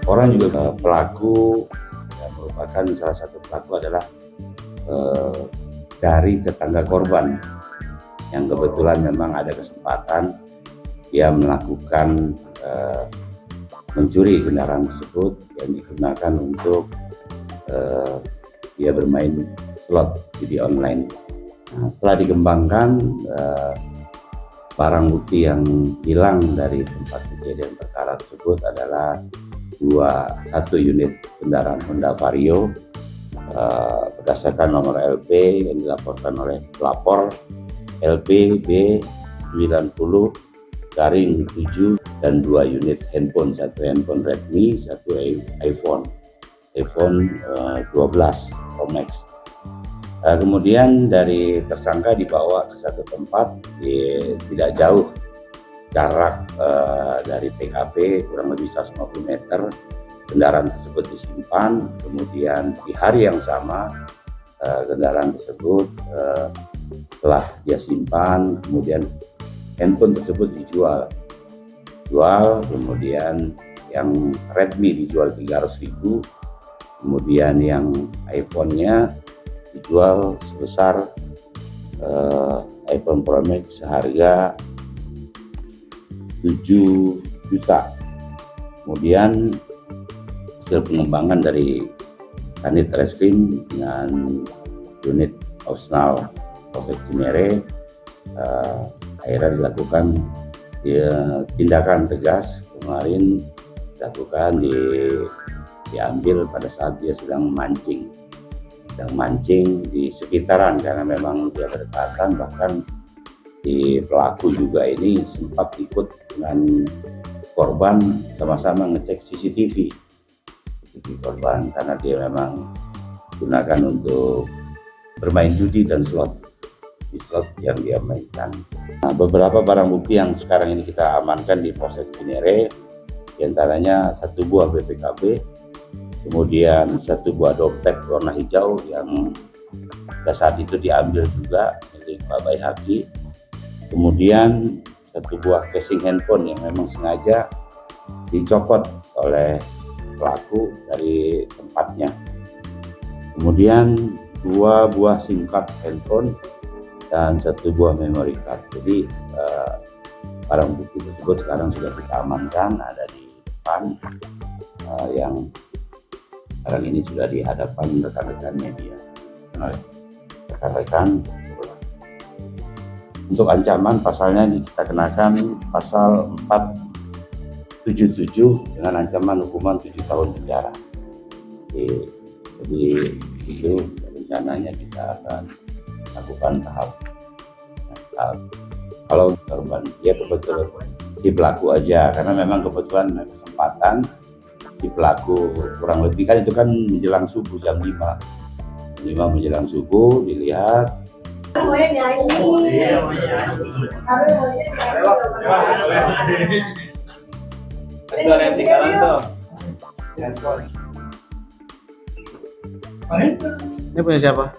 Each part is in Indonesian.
Orang juga pelaku yang merupakan salah satu pelaku adalah dari tetangga korban yang kebetulan memang ada kesempatan dia melakukan mencuri kendaraan tersebut yang digunakan untuk dia bermain slot judi online. Nah, setelah dikembangkan barang bukti yang hilang dari tempat kejadian perkara tersebut adalah satu unit kendaraan Honda Vario berdasarkan nomor LP yang dilaporkan oleh pelapor LP B90-7 dan 2 unit handphone, satu handphone Redmi, satu iPhone 12 Pro Max. Kemudian dari tersangka dibawa ke satu tempat tidak jauh jarak dari TKP kurang lebih 150 meter. Kendaraan tersebut disimpan, kemudian di hari yang sama kendaraan tersebut setelah dia simpan, kemudian handphone tersebut dijual, kemudian yang Redmi dijual 300.000, kemudian yang iPhone-nya dijual sebesar iPhone Pro Max seharga 7 juta. Kemudian hasil pengembangan dari Kanit Reskrim dengan unit Opsnal Polsek Cinere akhirnya dilakukan tindakan tegas. Kemarin dilakukan diambil pada saat dia sedang mancing di sekitaran, karena memang dia berdekatan, bahkan di pelaku juga ini sempat ikut dengan korban sama-sama ngecek CCTV korban, karena dia memang gunakan untuk bermain judi dan di slot yang dia mainkan. Nah, beberapa barang bukti yang sekarang ini kita amankan di Polsek Cinere, diantaranya satu buah BPKB, kemudian satu buah dompet warna hijau yang pada saat itu diambil juga milik Pak Baihaqi, kemudian satu buah casing handphone yang memang sengaja dicopot oleh pelaku dari tempatnya, kemudian 2 buah SIM card handphone dan 1 buah memory card. Jadi barang bukti tersebut sekarang sudah kita amankan, ada di depan yang sekarang ini sudah di hadapan rekan-rekan media. Rekan-rekan, untuk ancaman pasalnya kita kenakan pasal 477 dengan ancaman hukuman 7 tahun penjara. Jadi itu rencananya kita akan lakukan tahap. Kalau korban dia kebetulan si pelaku aja, karena memang kebetulan kesempatan si pelaku kurang lebih kan itu kan menjelang subuh jam 5 menjelang subuh dilihat. Ini punya siapa?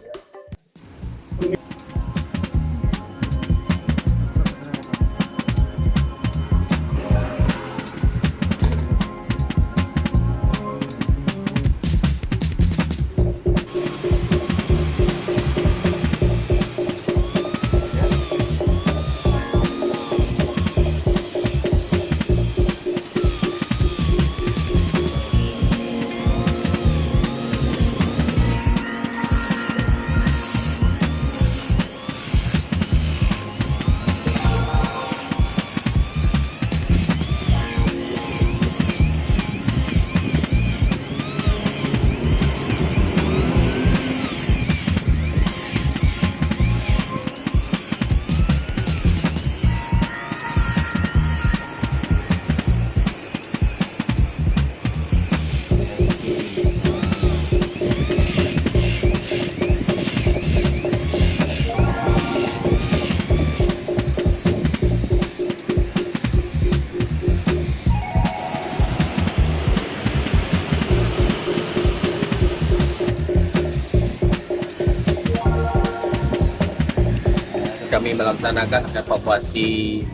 kami melaksanakan evakuasi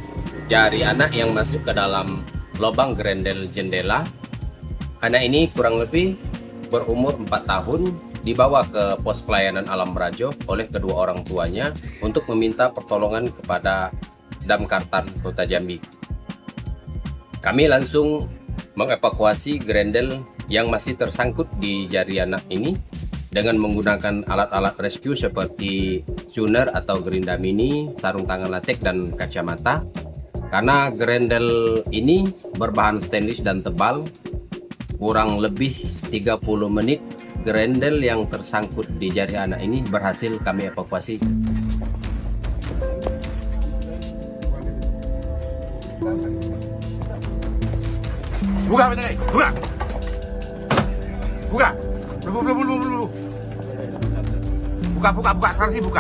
jari anak yang masuk ke dalam lubang grendel jendela. Anak ini kurang lebih berumur 4 tahun, dibawa ke pos pelayanan Alam Rajo oleh kedua orang tuanya untuk meminta pertolongan kepada Damkartan Kota Jambi. Kami langsung mengevakuasi grendel yang masih tersangkut di jari anak ini dengan menggunakan alat-alat rescue seperti tuner atau gerinda mini, sarung tangan latex, dan kacamata. Karena grendel ini berbahan stainless dan tebal, kurang lebih 30 menit grendel yang tersangkut di jari anak ini berhasil kami evakuasi. Buka pintu nih, buka. Buka. Belum. Buka. Salah sih buka.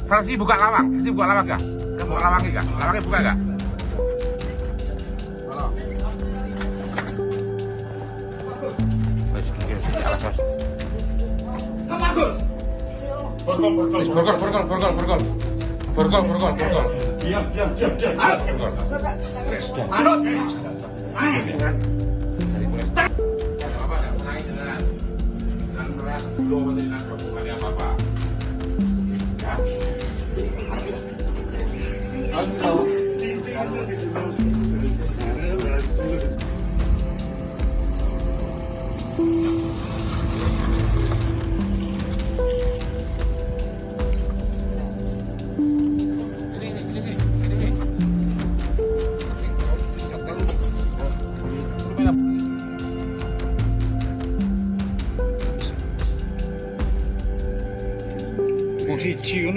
Salah sih buka lawang. Sih buka lawang enggak? Buka lawang enggak? Lawangnya buka enggak? Borgol. Diam. Manut.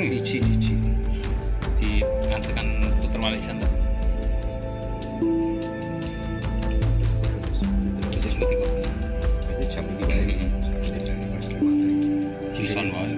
Lici diantarkan putar balik sana. Terus ketika pasti jam 3 ini jurusan baru.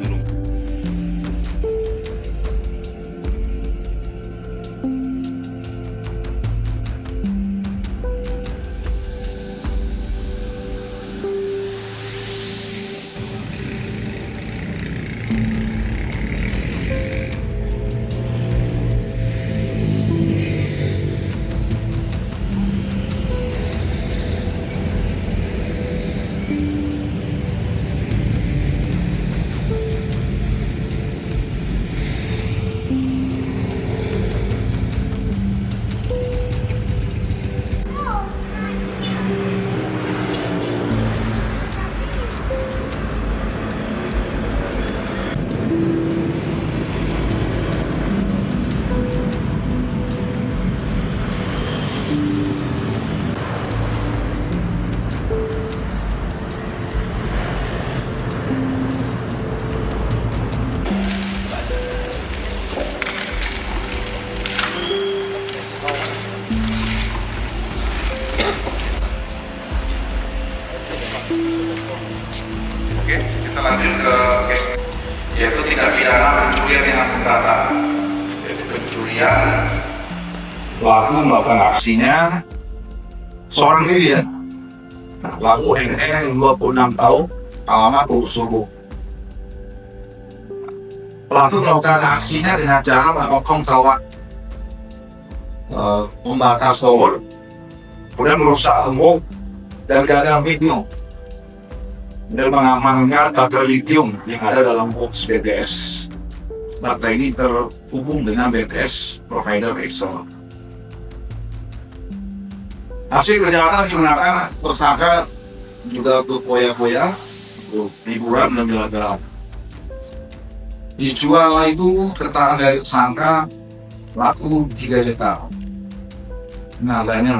Oke, kita lanjut ke case, yaitu tindak pidana pencurian yang pemberatan, yaitu pencurian. Pelaku melakukan aksinya seorang diri ya. Pelaku NN 26 tahun, alamat Solo. Pelaku melakukan aksinya dengan cara memotong kawat pembatas tower, kemudian merusak tembok dan keadaan video, dan mengamankan baterai lithium yang ada dalam box BTS. Baterai ini terhubung dengan BTS provider Excel. Hasil kejahatan digunakan tersangka juga untuk foya-foya, untuk hiburan dan jalan-jalan. Dijual itu keterangan dari tersangka laku 3 juta. Nah, harganya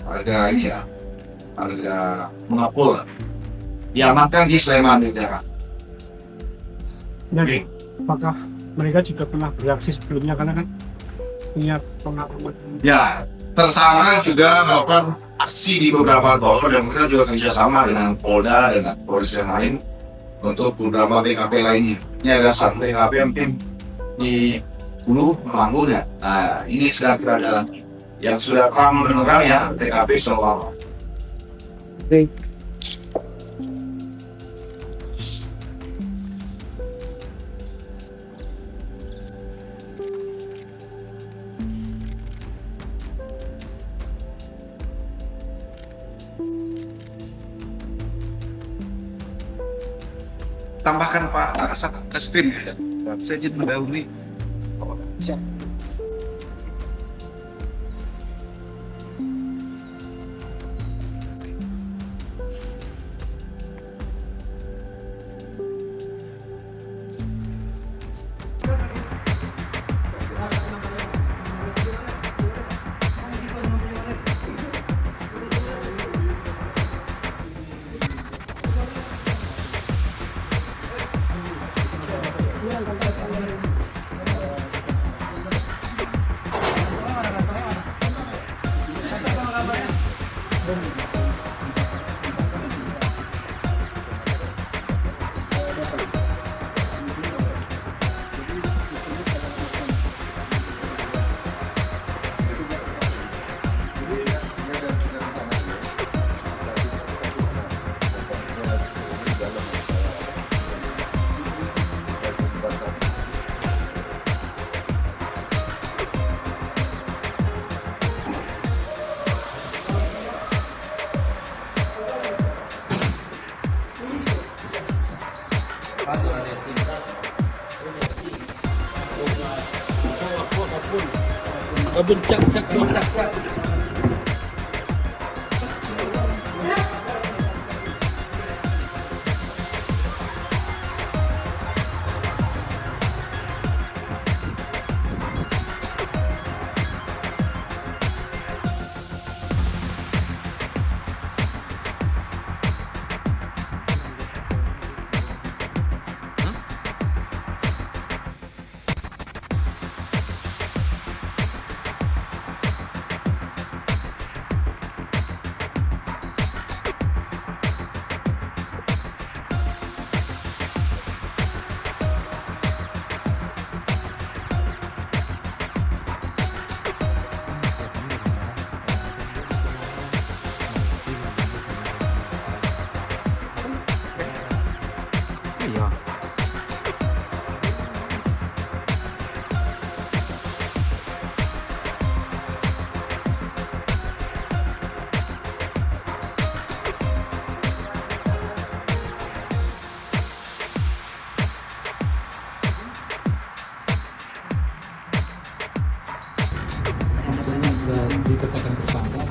harga ini ya, harga mengapul. Diamankan di Sleman, Yogyakarta. Jadi, apakah mereka juga pernah bereaksi sebelumnya karena kan punya pengalaman? Ya, tersangka juga melakukan aksi di beberapa tower dan kita juga kerjasama dengan Polda, dengan polisi yang lain untuk beberapa TKP lainnya. Ini ada satu TKP mungkin di Hulu, Melanggung ya. Nah, ini sedang kita dalami. Yang sudah terang benerang ya, TKP Solo. tambahkan Pak Kasat Reskrim. Saya izin mendahului. Siap.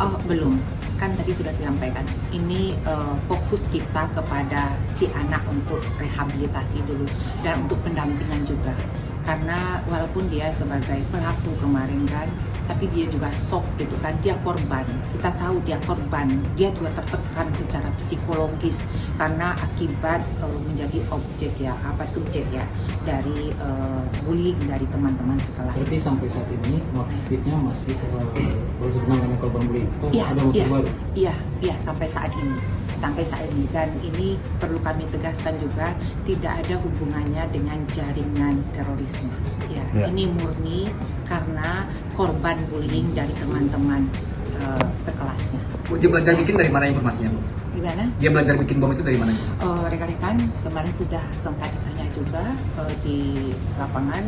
Oh, belum. Kan tadi sudah disampaikan. Ini fokus kita kepada si anak untuk rehabilitasi dulu dan untuk pendampingan juga. Karena walaupun dia sebagai pelaku kemarin kan, tapi dia juga shock gitu kan, dia korban. Kita tahu dia korban, dia juga tertekan secara psikologis karena akibat menjadi objek ya, subjek ya dari bullying dari teman-teman sekelas. Berarti sampai saat ini motifnya masih berhubungan dengan korban bullying atau ada motif baru? Iya, sampai saat ini. Dan ini perlu kami tegaskan juga tidak ada hubungannya dengan jaringan terorisme. Ya. Ini murni karena korban bullying dari teman-teman sekelasnya. Dia belajar bikin dari mana informasinya, Bu? Gimana? Dia belajar bikin bom itu dari mana? Rekan-rekan kemarin sudah sempat ditanya juga di lapangan.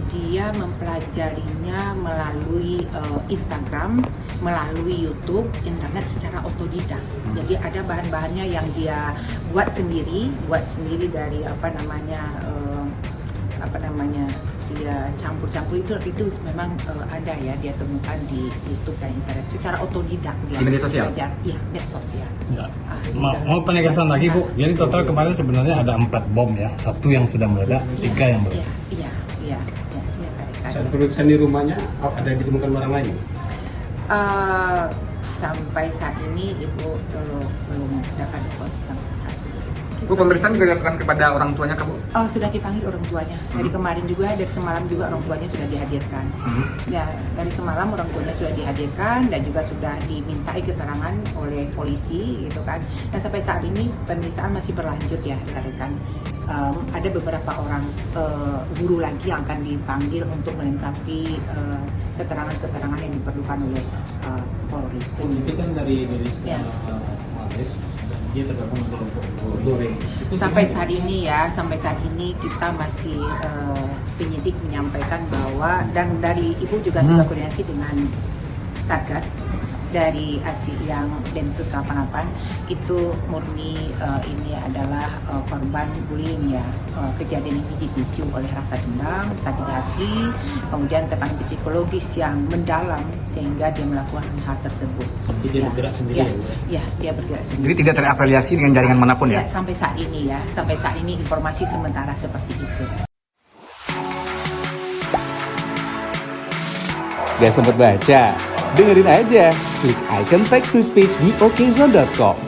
Dia mempelajarinya melalui Instagram, melalui YouTube, internet secara otodidak. Jadi ada bahan-bahannya yang dia buat sendiri dari dia campur-campur itu memang ada ya, dia temukan di YouTube dan internet secara otodidak. Dia di media sosial? Iya, media sosial. Ya. Mau penegasan lagi, Bu. Jadi total kemarin sebenarnya ada 4 bom ya, 1 yang sudah meledak, 3 yang meledak. Iya. Saat pemeriksaan di rumahnya, ada ditemukan barang lain? Sampai saat ini Ibu belum dapat informasi. Bu, pemeriksaan juga dilakukan kepada orang tuanya, Bu? Sudah dipanggil orang tuanya. Dari kemarin juga, dari semalam juga orang tuanya sudah dihadirkan. Ya, dari semalam orang tuanya sudah dihadirkan dan juga sudah dimintai keterangan oleh polisi, gitu kan. Dan sampai saat ini pemeriksaan masih berlanjut ya, rekan-rekan. Ada beberapa orang guru lagi yang akan dipanggil untuk melengkapi keterangan-keterangan yang diperlukan oleh Polri. Itu kan dari Indonesia, Mabes, dia tergabung dengan kelompok goreng. Sampai saat ini kita masih penyidik menyampaikan bahwa, dan dari Ibu juga sudah koordinasi dengan Satgas dari yang Densus 88 itu murni ini adalah korban bullying ya. Kejadian ini dipicu oleh rasa dendam, sakit hati, kemudian tekanan psikologis yang mendalam sehingga dia melakukan hal tersebut. Jadi dia bergerak sendiri ya, Bu, ya? Ya, dia bergerak sendiri. Jadi tidak terafiliasi dengan jaringan manapun ya? Ya, sampai saat ini informasi sementara seperti itu. Gak sempet baca? Dengerin aja, klik icon text to speech di okezone.com.